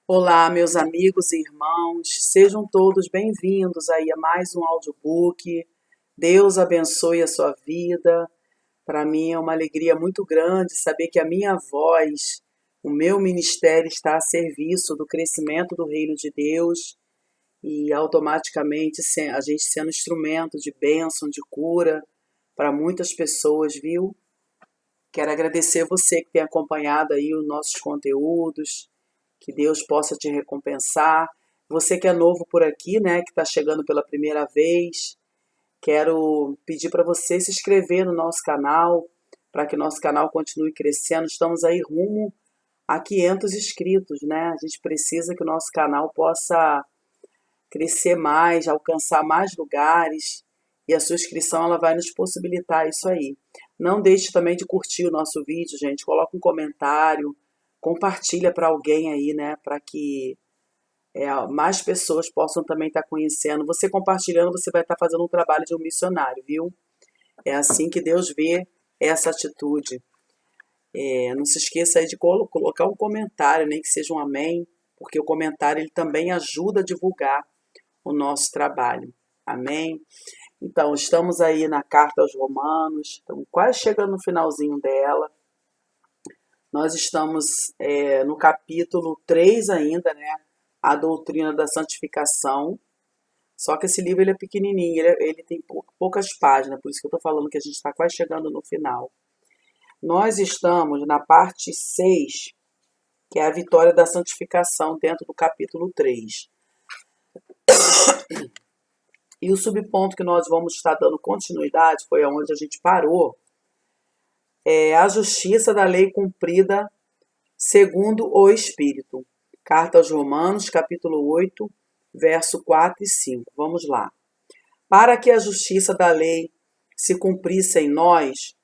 Olá, meus amigos e irmãos, sejam todos bem-vindos aí a mais um audiobook. Deus abençoe a sua vida. Para mim é uma alegria muito grande saber que a minha voz, o meu ministério está a serviço do crescimento do reino de Deus e automaticamente a gente sendo instrumento de bênção, de cura para muitas pessoas, viu? Quero agradecer você que tem acompanhado aí os nossos conteúdos. Que Deus possa te recompensar. Você que é novo por aqui, né, que está chegando pela primeira vez, quero pedir para você se inscrever no nosso canal, para que nosso canal continue crescendo. Estamos aí rumo a 500 inscritos, né? A gente precisa que o nosso canal possa crescer mais, alcançar mais lugares, e a sua inscrição ela vai nos possibilitar isso aí. Não deixe também de curtir o nosso vídeo, gente. Coloca um comentário, compartilha para alguém aí, né? Para que mais pessoas possam também estar conhecendo. Você compartilhando, você vai estar fazendo um trabalho de um missionário, viu? É assim que Deus vê essa atitude. Não se esqueça aí de colocar um comentário, nem que seja um amém, porque o comentário ele também ajuda a divulgar o nosso trabalho. Amém? Então, estamos aí na carta aos Romanos, estamos quase chegando no finalzinho dela. Nós estamos no capítulo 3 ainda, né? A doutrina da santificação. Só que esse livro ele é pequenininho, ele tem poucas páginas, por isso que eu estou falando que a gente está quase chegando no final. Nós estamos na parte 6, que é a vitória da santificação, dentro do capítulo 3. E o subponto que nós vamos estar dando continuidade foi onde a gente parou. É a justiça da lei cumprida segundo o Espírito. Carta aos Romanos, capítulo 8, verso 4 e 5. Vamos lá. Para que a justiça da lei se cumprisse em nós,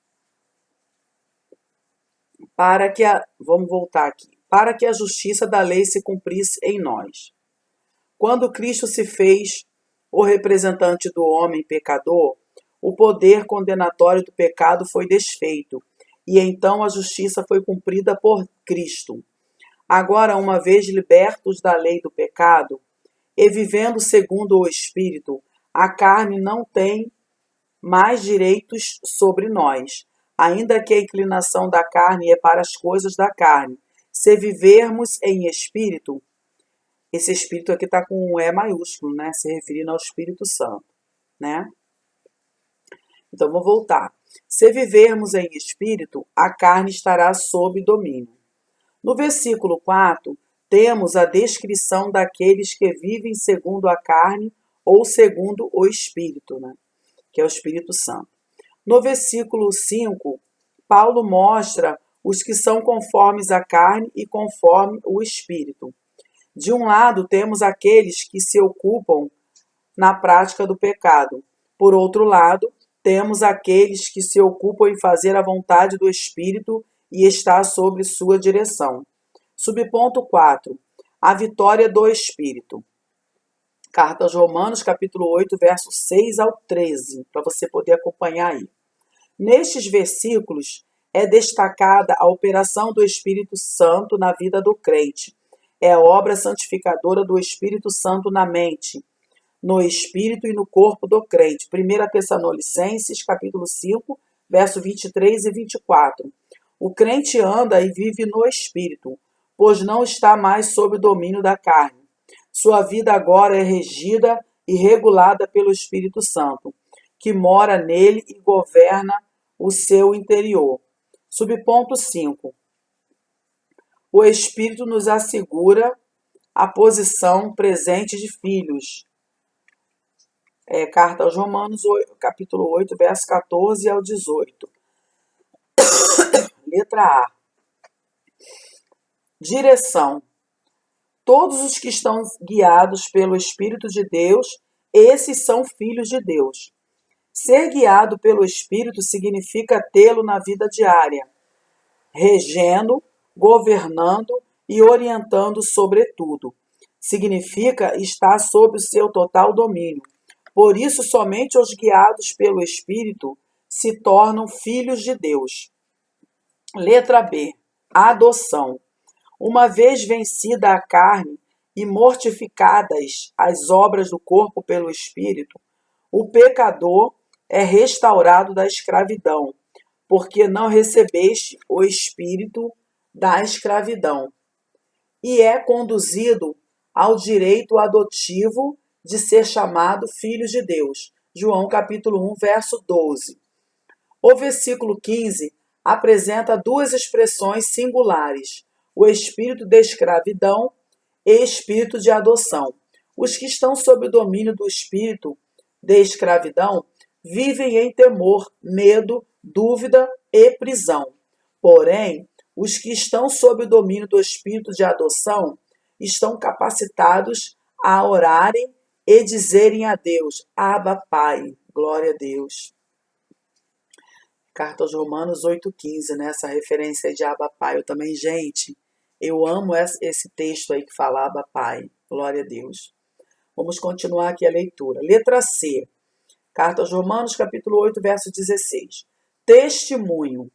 vamos voltar aqui. Para que a justiça da lei se cumprisse em nós. Quando Cristo se fez o representante do homem pecador, o poder condenatório do pecado foi desfeito, e então a justiça foi cumprida por Cristo. Agora, uma vez libertos da lei do pecado, e vivendo segundo o Espírito, a carne não tem mais direitos sobre nós, ainda que a inclinação da carne é para as coisas da carne. Se vivermos em Espírito, esse Espírito aqui está com um E maiúsculo, né? Se referindo ao Espírito Santo, né? Então, vou voltar. Se vivermos em Espírito, a carne estará sob domínio. No versículo 4, temos a descrição daqueles que vivem segundo a carne ou segundo o Espírito, né? Que é o Espírito Santo. No versículo 5, Paulo mostra os que são conformes à carne e conforme o Espírito. De um lado, temos aqueles que se ocupam na prática do pecado. Por outro lado, temos aqueles que se ocupam em fazer a vontade do Espírito e está sob sua direção. Subponto 4. A vitória do Espírito. Carta aos Romanos, capítulo 8, versos 6 ao 13, para você poder acompanhar aí. Nestes versículos é destacada a operação do Espírito Santo na vida do crente. É a obra santificadora do Espírito Santo na mente, no espírito e no corpo do crente. 1 Tessalonicenses, capítulo 5, verso 23 e 24. O crente anda e vive no espírito, pois não está mais sob o domínio da carne. Sua vida agora é regida e regulada pelo Espírito Santo, que mora nele e governa o seu interior. Subponto 5. O Espírito nos assegura a posição presente de filhos. Carta aos Romanos, capítulo 8, verso 14 ao 18. Letra A. Direção. Todos os que estão guiados pelo Espírito de Deus, esses são filhos de Deus. Ser guiado pelo Espírito significa tê-lo na vida diária, regendo, governando e orientando sobretudo. Significa estar sob o seu total domínio. Por isso, somente os guiados pelo Espírito se tornam filhos de Deus. Letra B. Adoção. Uma vez vencida a carne e mortificadas as obras do corpo pelo Espírito, o pecador é restaurado da escravidão, porque não recebeste o espírito da escravidão, e é conduzido ao direito adotivo de ser chamado filho de Deus. João capítulo 1, verso 12. O versículo 15 apresenta duas expressões singulares: o espírito de escravidão e espírito de adoção. Os que estão sob o domínio do espírito de escravidão vivem em temor, medo, dúvida e prisão. Porém, os que estão sob o domínio do espírito de adoção estão capacitados a orarem e dizerem a Deus: Abba, Pai, glória a Deus. Carta aos Romanos 8,15, né? Essa referência aí de Abba, Pai. Eu também, gente, eu amo esse texto aí que fala Abba, Pai, glória a Deus. Vamos continuar aqui a leitura. Letra C. Carta aos Romanos, capítulo 8, verso 16. Testemunho.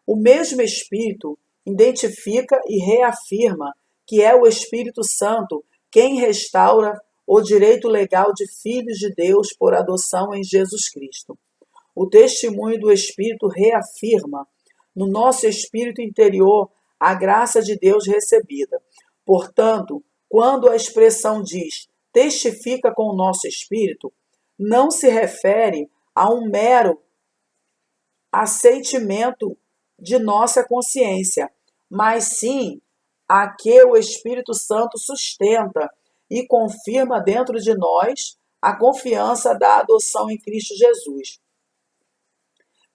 O mesmo Espírito identifica e reafirma que é o Espírito Santo quem restaura o direito legal de filhos de Deus por adoção em Jesus Cristo. O testemunho do Espírito reafirma no nosso espírito interior a graça de Deus recebida. Portanto, quando a expressão diz testifica com o nosso espírito, não se refere a um mero assentimento de nossa consciência, mas sim a que o Espírito Santo sustenta e confirma dentro de nós a confiança da adoção em Cristo Jesus.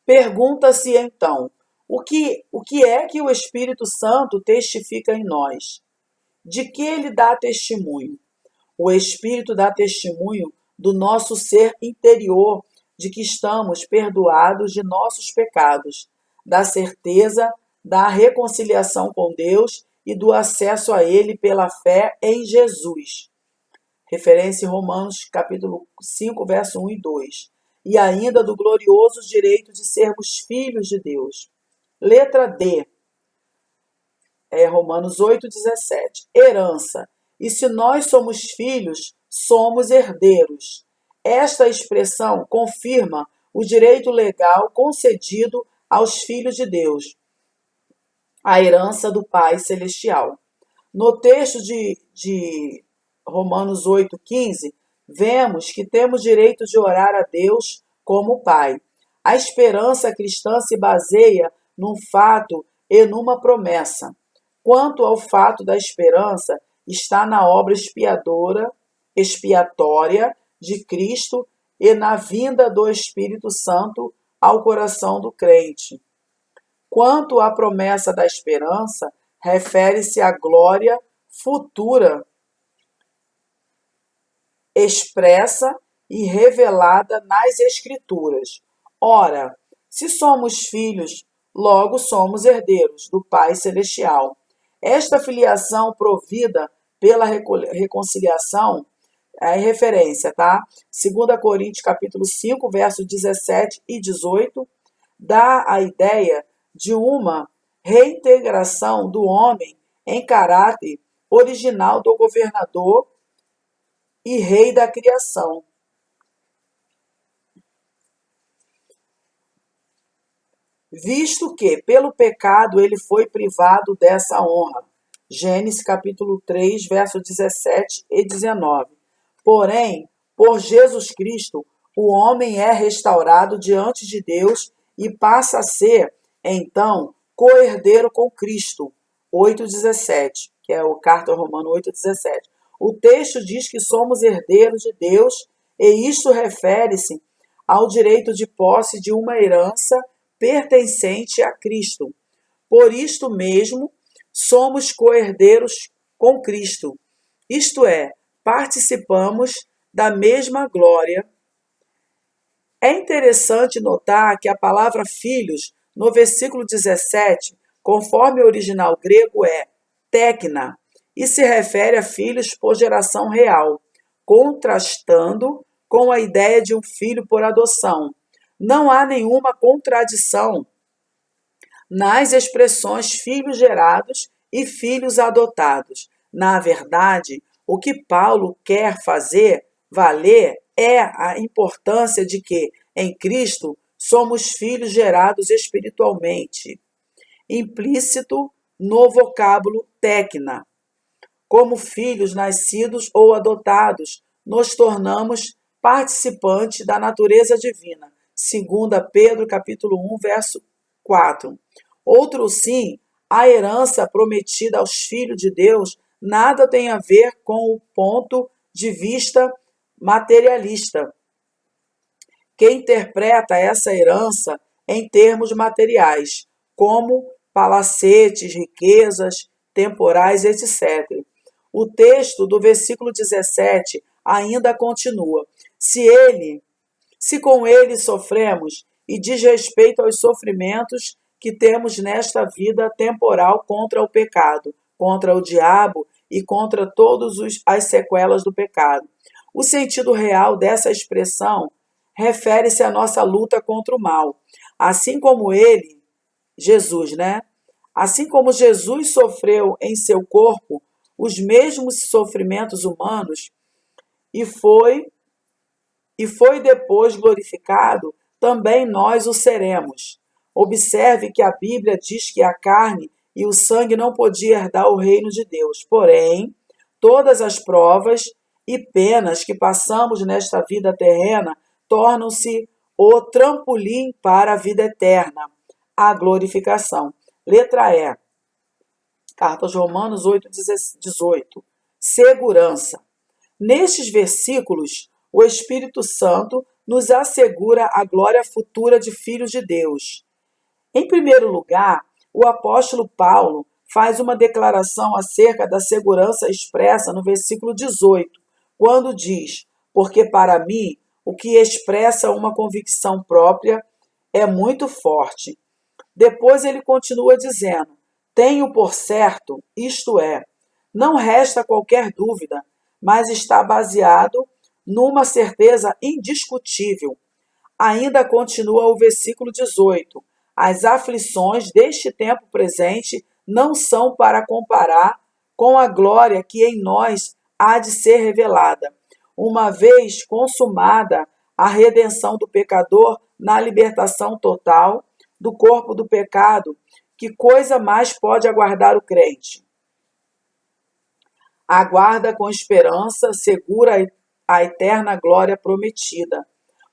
Pergunta-se então, o que é que o Espírito Santo testifica em nós? De que ele dá testemunho? O Espírito dá testemunho do nosso ser interior, de que estamos perdoados de nossos pecados, da certeza da reconciliação com Deus e do acesso a Ele pela fé em Jesus. Referência em Romanos capítulo 5, verso 1 e 2. E ainda do glorioso direito de sermos filhos de Deus. Letra D. Romanos 8, 17. Herança. E se nós somos filhos, somos herdeiros. Esta expressão confirma o direito legal concedido aos filhos de Deus, a herança do Pai Celestial. No texto de Romanos 8, 15, vemos que temos direito de orar a Deus como Pai. A esperança cristã se baseia num fato e numa promessa. Quanto ao fato da esperança, está na obra expiatória de Cristo e na vinda do Espírito Santo ao coração do crente. Quanto à promessa da esperança, refere-se à glória futura, expressa e revelada nas Escrituras. Ora, se somos filhos, logo somos herdeiros do Pai Celestial. Esta filiação provida pela reconciliação é referência, tá? 2 Coríntios capítulo 5, versos 17 e 18, dá a ideia de uma reintegração do homem em caráter original do governador e rei da criação. Visto que, pelo pecado, ele foi privado dessa honra. Gênesis capítulo 3, versos 17 e 19. Porém, por Jesus Cristo, o homem é restaurado diante de Deus e passa a ser, então, co-herdeiro com Cristo. 8,17, que é o carta ao Romano 8,17. O texto diz que somos herdeiros de Deus e isto refere-se ao direito de posse de uma herança pertencente a Cristo. Por isto mesmo, somos co-herdeiros com Cristo, isto é, participamos da mesma glória. É interessante notar que a palavra filhos, no versículo 17, conforme o original grego, é tekna, e se refere a filhos por geração real, contrastando com a ideia de um filho por adoção. Não há nenhuma contradição nas expressões filhos gerados e filhos adotados. Na verdade, o que Paulo quer fazer valer é a importância de que, em Cristo, somos filhos gerados espiritualmente, implícito no vocábulo técnica. Como filhos nascidos ou adotados, nos tornamos participantes da natureza divina. 2 Pedro capítulo 1, verso 4. Outro sim, a herança prometida aos filhos de Deus nada tem a ver com o ponto de vista materialista, que interpreta essa herança em termos materiais, como palacetes, riquezas temporais, etc. O texto do versículo 17 ainda continua: se com ele sofremos, e diz respeito aos sofrimentos que temos nesta vida temporal contra o pecado, contra o diabo e contra todas as sequelas do pecado. O sentido real dessa expressão refere-se à nossa luta contra o mal. Assim como ele, Jesus, né? Assim como Jesus sofreu em seu corpo os mesmos sofrimentos humanos e foi depois glorificado, também nós o seremos. Observe que a Bíblia diz que a carne e o sangue não podiam herdar o reino de Deus. Porém, todas as provas e penas que passamos nesta vida terrena tornam-se o trampolim para a vida eterna, a glorificação. Letra E. Carta aos Romanos 8:18. Segurança. Nestes versículos, o Espírito Santo nos assegura a glória futura de filhos de Deus. Em primeiro lugar, o apóstolo Paulo faz uma declaração acerca da segurança expressa no versículo 18, quando diz: porque para mim, o que expressa uma convicção própria é muito forte. Depois ele continua dizendo: tenho por certo, isto é, não resta qualquer dúvida, mas está baseado numa certeza indiscutível. Ainda continua o versículo 18: as aflições deste tempo presente não são para comparar com a glória que em nós há de ser revelada, uma vez consumada a redenção do pecador na libertação total do corpo do pecado. Que coisa mais pode aguardar o crente? Aguarda com esperança segura a eterna glória prometida.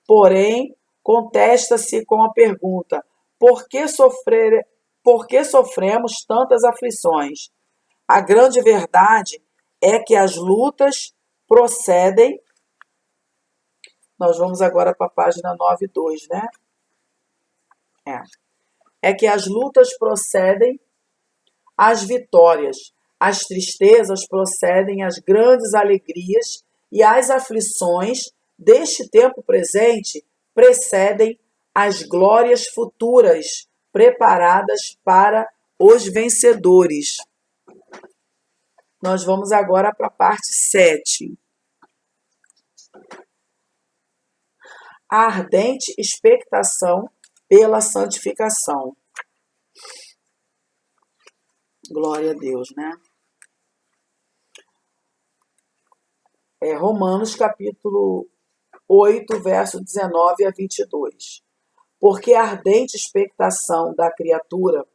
Porém, contesta-se com a pergunta: por que sofremos tantas aflições? A grande verdade é que as lutas procedem. Nós vamos agora para a página 9.2, né? É que as lutas procedem às vitórias, as tristezas procedem às grandes alegrias e as aflições deste tempo presente precedem as glórias futuras preparadas para os vencedores. Nós vamos agora para a parte 7. A ardente expectação pela santificação. Glória a Deus, né? Romanos capítulo 8, verso 19 a 22. Porque a ardente expectação da criatura,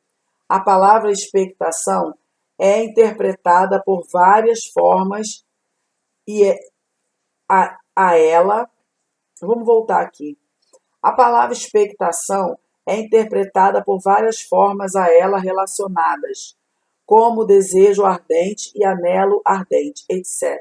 a palavra expectação é interpretada por várias formas e a ela... Vamos voltar aqui. A palavra expectação é interpretada por várias formas a ela relacionadas, como desejo ardente e anelo ardente, etc.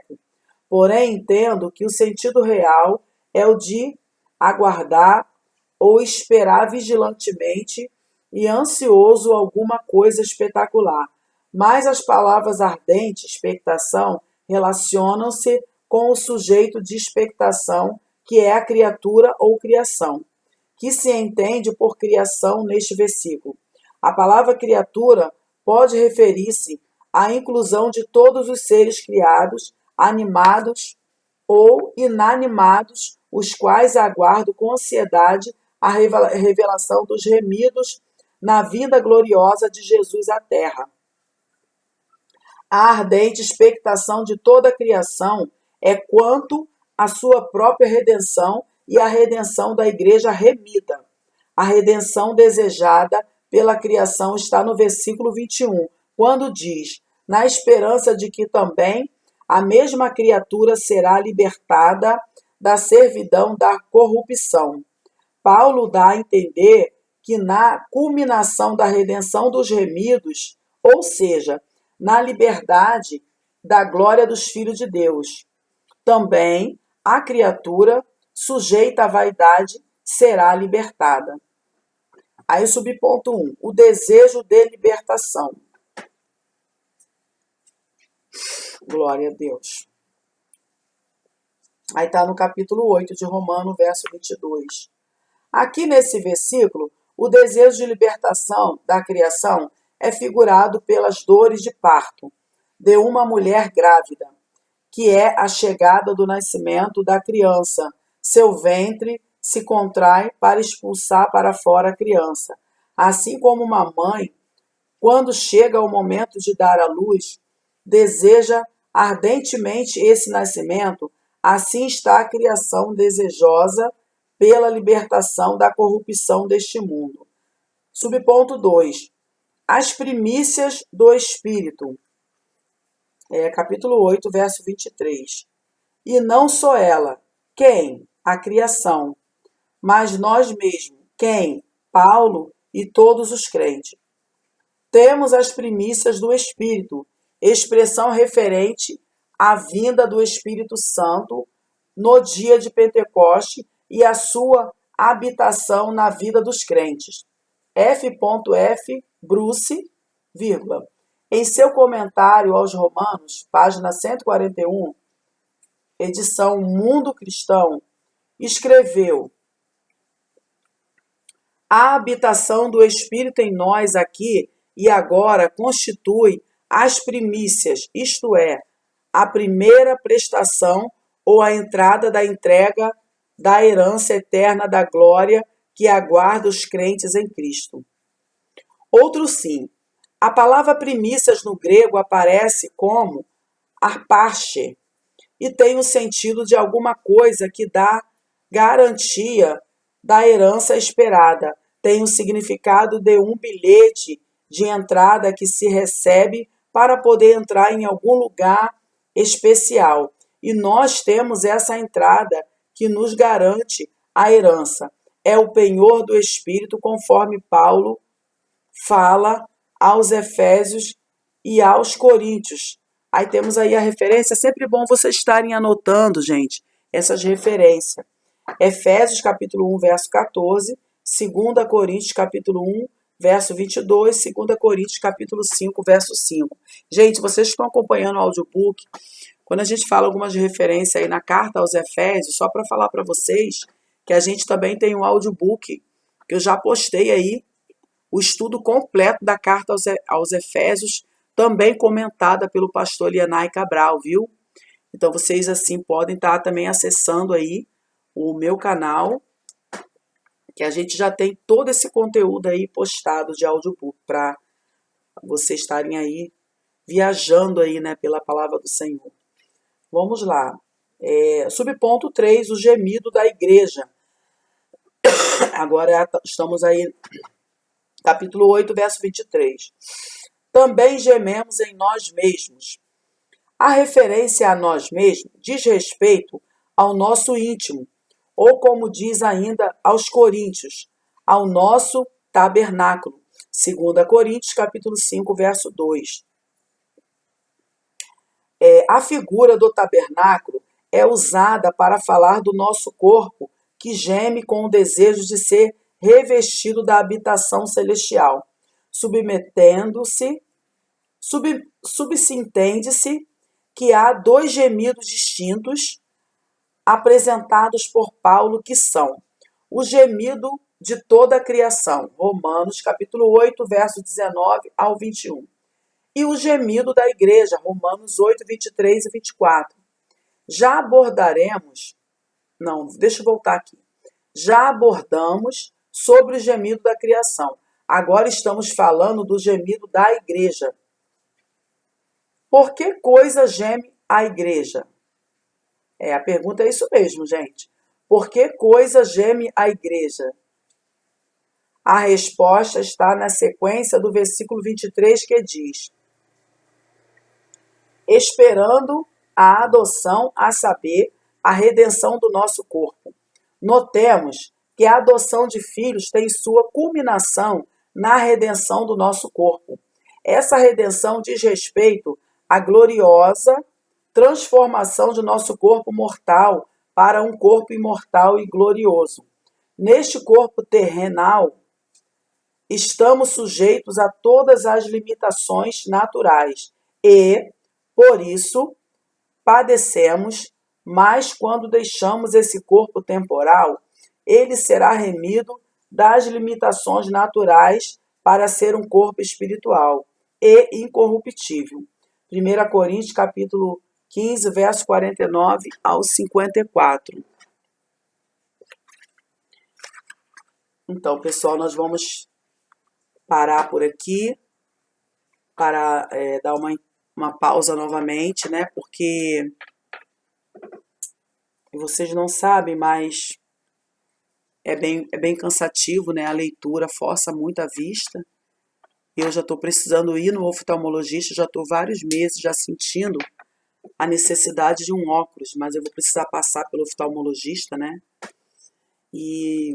Porém, entendo que o sentido real é o de aguardar ou esperar vigilantemente e ansioso alguma coisa espetacular. Mas as palavras ardente e expectação relacionam-se com o sujeito de expectação, que é a criatura ou criação, que se entende por criação neste versículo. A palavra criatura pode referir-se à inclusão de todos os seres criados, animados ou inanimados, os quais aguardam com ansiedade a revelação dos remidos na vinda gloriosa de Jesus à terra. A ardente expectação de toda a criação é quanto à sua própria redenção e à redenção da igreja remida. A redenção desejada pela criação está no versículo 21, quando diz: na esperança de que também a mesma criatura será libertada da servidão da corrupção. Paulo dá a entender que na culminação da redenção dos remidos, ou seja, na liberdade da glória dos filhos de Deus, também a criatura sujeita à vaidade será libertada. Aí, subponto 1, o desejo de libertação. Glória a Deus. Aí está no capítulo 8 de Romanos, verso 22. Aqui nesse versículo, o desejo de libertação da criação é figurado pelas dores de parto de uma mulher grávida, que é a chegada do nascimento da criança. Seu ventre se contrai para expulsar para fora a criança. Assim como uma mãe, quando chega o momento de dar à luz, deseja ardentemente esse nascimento, assim está a criação desejosa pela libertação da corrupção deste mundo. Subponto 2. As primícias do Espírito. Capítulo 8, verso 23. E não só ela. Quem? A criação. Mas nós mesmos. Quem? Paulo e todos os crentes. Temos as primícias do Espírito, expressão referente à vinda do Espírito Santo no dia de Pentecoste e a sua habitação na vida dos crentes. F.F. Bruce, vírgula, em seu comentário aos Romanos, página 141, edição Mundo Cristão, escreveu: a habitação do Espírito em nós aqui e agora constitui as primícias, isto é, a primeira prestação ou a entrada da entrega da herança eterna da glória que aguarda os crentes em Cristo. Outro sim, a palavra primícias no grego aparece como arparche e tem o sentido de alguma coisa que dá garantia da herança esperada. Tem o significado de um bilhete de entrada que se recebe para poder entrar em algum lugar especial. E nós temos essa entrada que nos garante a herança. É o penhor do Espírito, conforme Paulo fala aos Efésios e aos Coríntios. Aí temos aí a referência. É sempre bom vocês estarem anotando, gente, essas referências. Efésios capítulo 1, verso 14, 2 Coríntios capítulo 1, verso 22, 2 Coríntios capítulo 5, verso 5. Gente, vocês estão acompanhando o audiobook. Quando a gente fala algumas referências aí na carta aos Efésios, só para falar para vocês que a gente também tem um audiobook, que eu já postei aí, o estudo completo da carta aos Efésios, também comentada pelo pastor Lianai Cabral, viu? Então vocês assim podem estar também acessando aí o meu canal, que a gente já tem todo esse conteúdo aí postado de audiobook, para vocês estarem aí viajando aí, né, pela palavra do Senhor. Vamos lá. Subponto 3, o gemido da igreja. Agora estamos aí, capítulo 8, verso 23. Também gememos em nós mesmos. A referência a nós mesmos diz respeito ao nosso íntimo, ou como diz ainda aos Coríntios, ao nosso tabernáculo. 2 Coríntios, capítulo 5, verso 2. A figura do tabernáculo é usada para falar do nosso corpo, que geme com o desejo de ser revestido da habitação celestial. Subsintende-se que há dois gemidos distintos apresentados por Paulo, que são o gemido de toda a criação, Romanos capítulo 8, verso 19 ao 21, e o gemido da igreja, Romanos 8, 23 e 24. Já abordamos sobre o gemido da criação. Agora estamos falando do gemido da igreja. Por que coisa geme a igreja? A pergunta é isso mesmo, gente. Por que coisa geme a igreja? A resposta está na sequência do versículo 23, que diz: esperando a adoção, a saber, a redenção do nosso corpo. Notemos que a adoção de filhos tem sua culminação na redenção do nosso corpo. Essa redenção diz respeito à gloriosa transformação de nosso corpo mortal para um corpo imortal e glorioso. Neste corpo terrenal, estamos sujeitos a todas as limitações naturais e, por isso, padecemos, mas quando deixamos esse corpo temporal, ele será remido das limitações naturais para ser um corpo espiritual e incorruptível. 1 Coríntios, capítulo 15, verso 49 ao 54. Então, pessoal, nós vamos parar por aqui para dar uma pausa novamente, né? Porque vocês não sabem, mas é bem cansativo, né? A leitura força muito a vista. Eu já estou precisando ir no oftalmologista, já estou vários meses já sentindo a necessidade de um óculos, mas eu vou precisar passar pelo oftalmologista, né? E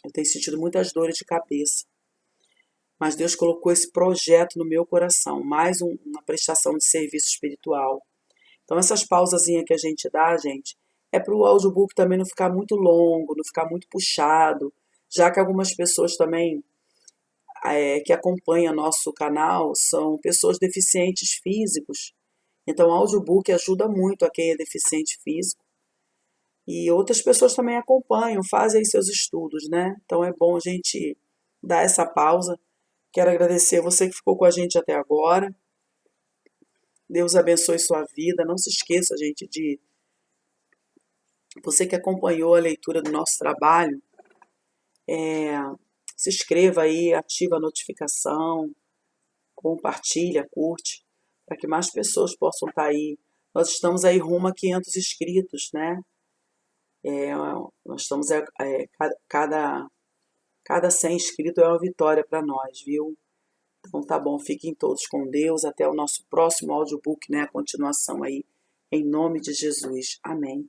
eu tenho sentido muitas dores de cabeça. Mas Deus colocou esse projeto no meu coração, mais uma prestação de serviço espiritual. Então essas pausazinhas que a gente dá, gente, é para o audiobook também não ficar muito longo, não ficar muito puxado, já que algumas pessoas também que acompanham nosso canal são pessoas deficientes físicos. Então o audiobook ajuda muito a quem é deficiente físico. E outras pessoas também acompanham, fazem seus estudos, né? Então é bom a gente dar essa pausa. Quero agradecer você que ficou com a gente até agora. Deus abençoe sua vida. Não se esqueça, gente, de você que acompanhou a leitura do nosso trabalho, se inscreva aí, ativa a notificação, compartilha, curte, para que mais pessoas possam estar aí. Nós estamos aí rumo a 500 inscritos, né? Nós estamos cada 100 inscritos é uma vitória para nós, viu? Então tá bom, fiquem todos com Deus, até o nosso próximo audiobook, né? A continuação aí, em nome de Jesus. Amém.